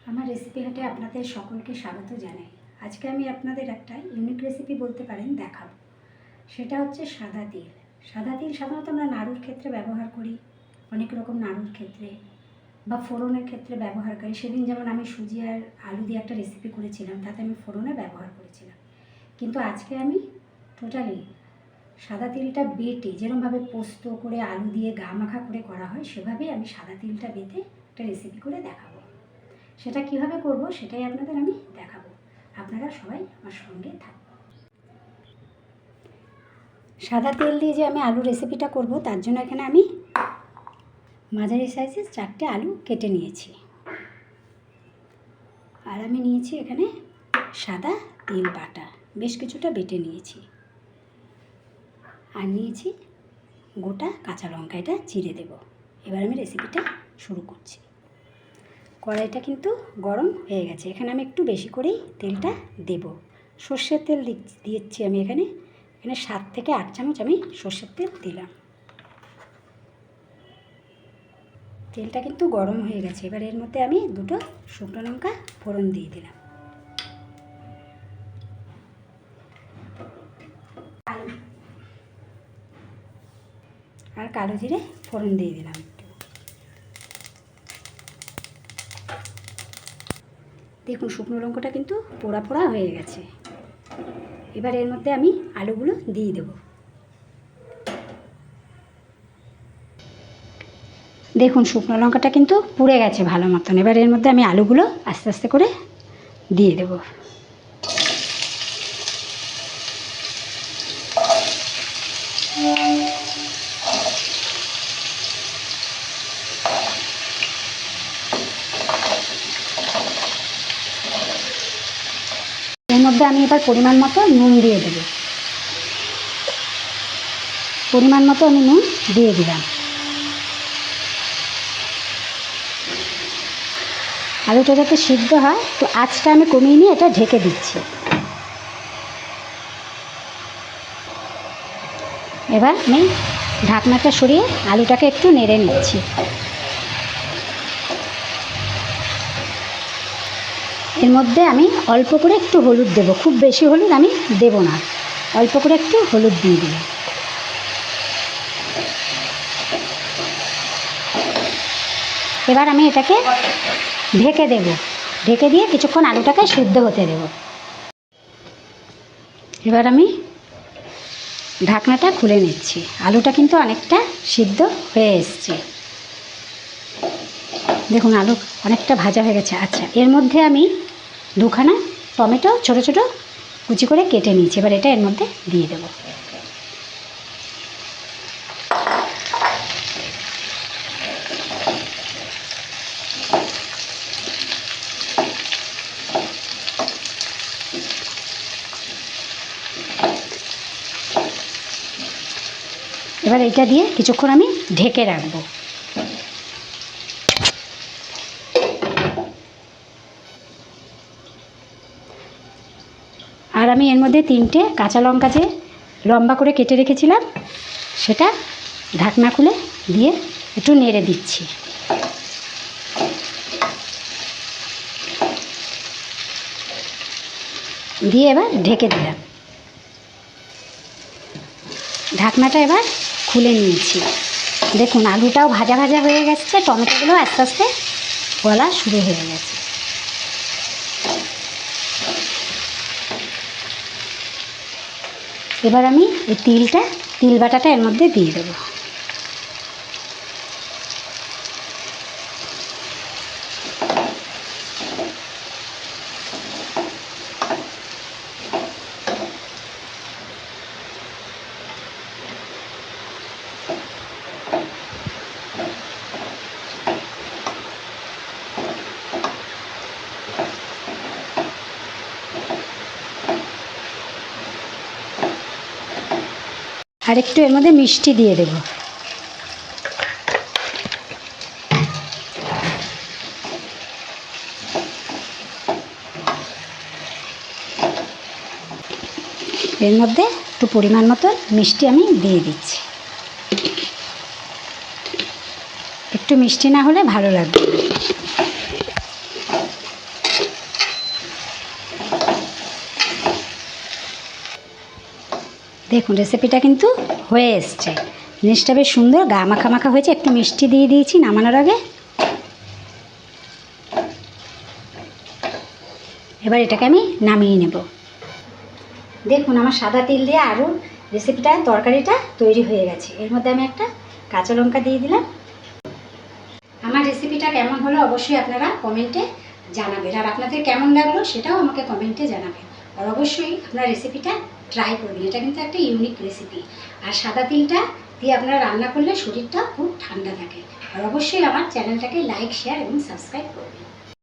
আমার রেসিপি হাটে আপনাদের সকলকে স্বাগত জানাই। আজকে আমি আপনাদের একটা ইউনিক রেসিপি বলতে পারেন দেখাবো। সেটা হচ্ছে সাদা তিল। সাদা তিল সাধারণত আমরা নাড়ুর ক্ষেত্রে ব্যবহার করি, অনেক রকম নাড়ুর ক্ষেত্রে বা ফোড়নের ক্ষেত্রে ব্যবহার করি। সেদিন যেমন আমি সুজি আর আলু দিয়ে একটা রেসিপি করেছিলাম, তাতে আমি ফোড়নে ব্যবহার করেছিলাম। কিন্তু আজকে আমি টোটালি সাদা তিলটা বেটে, যেরকমভাবে পোস্ত করে আলু দিয়ে গা মাখা করে করা হয়, সেভাবেই আমি সাদা তিলটা বেটে একটা রেসিপি করে দেখাবো। সেটা কিভাবে করব সেটাই আপনাদের আমি দেখাবো। আপনারা সবাই আমার সঙ্গে থাকুন। সাদা তেল দিয়ে যে আমি আলু রেসিপিটা করব, তার জন্য এখানে আমি মাঝারি সাইজের 4টে আলু কেটে নিয়েছি। আর আমি নিয়েছি এখানে সাদা তিল বাটা, বেশ কিছুটা বেটে নিয়েছি। আর নিয়েছি গোটা কাঁচা লঙ্কা, এটা চিড়ে দেব। এবার আমি রেসিপিটা শুরু করছি। কড়াইটা কিন্তু গরম হয়ে গেছে। এখানে আমি একটু বেশি করেই তেলটা দেব। সর্ষের তেল দিচ্ছি আমি এখানে 7 থেকে 8 চামচ আমি সর্ষের তেল দিলাম। তেলটা কিন্তু গরম হয়ে গেছে। এবার এর মধ্যে আমি 2টো শুকনো লঙ্কা ফোড়ন দিয়ে দিলাম। আর কালো জিরে ফোড়ন দিয়ে দিলাম। দেখুন শুকনো লঙ্কাটা কিন্তু পোড়া পোড়া হয়ে গেছে। এবার এর মধ্যে আমি আলুগুলো দিয়ে দেব। দেখুন শুকনো লঙ্কাটা কিন্তু পুড়ে গেছে ভালো মতন। এবার এর মধ্যে আমি আলুগুলো আস্তে আস্তে করে দিয়ে দেব। এর মধ্যে আমি এবার পরিমাণ মতো নুন দিয়ে দেব। পরিমাণ মতো আমি নুন দিয়ে দিলাম। আলুটা যাতে সিদ্ধ হয়, তো আঁচটা আমি কমিয়ে নিয়ে এটা ঢেকে দিচ্ছি। এবার আমি ঢাকনাটা সরিয়ে আলুটাকে একটু নেড়ে নিচ্ছি। এর মধ্যে আমি অল্প করে একটু হলুদ দেব। খুব বেশি হলুদ আমি দেব না, অল্প করে একটু হলুদ দিয়ে দিলাম। এবার আমি এটাকে ঢেকে দেব। ঢেকে দিয়ে কিছুক্ষণ আলুটাকে সিদ্ধ হতে দেব। এবার আমি ঢাকনাটা খুলে নিচ্ছি। আলুটা কিন্তু অনেকটা সিদ্ধ হয়ে এসছে। দেখুন আলু অনেকটা ভাজা হয়ে গেছে। আচ্ছা, এর মধ্যে আমি 2খানা টমেটো ছোট ছোট কুচি করে কেটে নিয়েছি। এবার এটা এর মধ্যে দিয়ে দেব। এবার এটা দিয়ে কিছুক্ষণ আমি ঢেকে রাখবো। আর আমি এর মধ্যে 3টে কাঁচা লঙ্কা যে লম্বা করে কেটে রেখেছিলাম, সেটা ঢাকনা খুলে দিয়ে একটু নেড়ে দিচ্ছি। দিয়ে এবার ঢেকে দিলাম। ঢাকনাটা এবার খুলে নিয়েছি। দেখুন আলুটাও ভাজা ভাজা হয়ে গেছে, টমেটোগুলো আস্তে আস্তে গলা শুরু হয়ে গেছে। এবার আমি এই তিল বাটাটা এর মধ্যে দিয়ে দেবো। আর একটু এর মধ্যে মিষ্টি দিয়ে দেব। এর মধ্যে একটু পরিমাণ মতো মিষ্টি আমি দিয়ে দিচ্ছি। একটু মিষ্টি না হলে ভালো লাগবে। দেখুন রেসিপিটা কিন্তু হয়ে এসছে, জিনিসটা বেশ সুন্দর গা মাখা মাখা হয়েছে। একটু মিষ্টি দিয়ে দিয়েছি নামানোর আগে। এবার এটাকে আমি নামিয়ে নেব। দেখুন আমার সাদা তিল দিয়ে আলুর রেসিপিটা তরকারিটা তৈরি হয়ে গেছে। এর মধ্যে আমি একটা কাঁচা লঙ্কা দিয়ে দিলাম। আমার রেসিপিটা কেমন হলো অবশ্যই আপনারা কমেন্টে জানাবেন, আর আপনাদের কেমন লাগলো সেটাও আমাকে কমেন্টে জানাবেন। আর অবশ্যই আপনারা রেসিপিটা ট্রাই করবেন, এটা কিন্তু একটা ইউনিক রেসিপি। আর সাদা তিলটা দিয়ে আপনারা রান্না করলে শরীরটা খুব ঠান্ডা থাকে। আর অবশ্যই আমার চ্যানেলটাকে লাইক, শেয়ার এবং সাবস্ক্রাইব করবেন।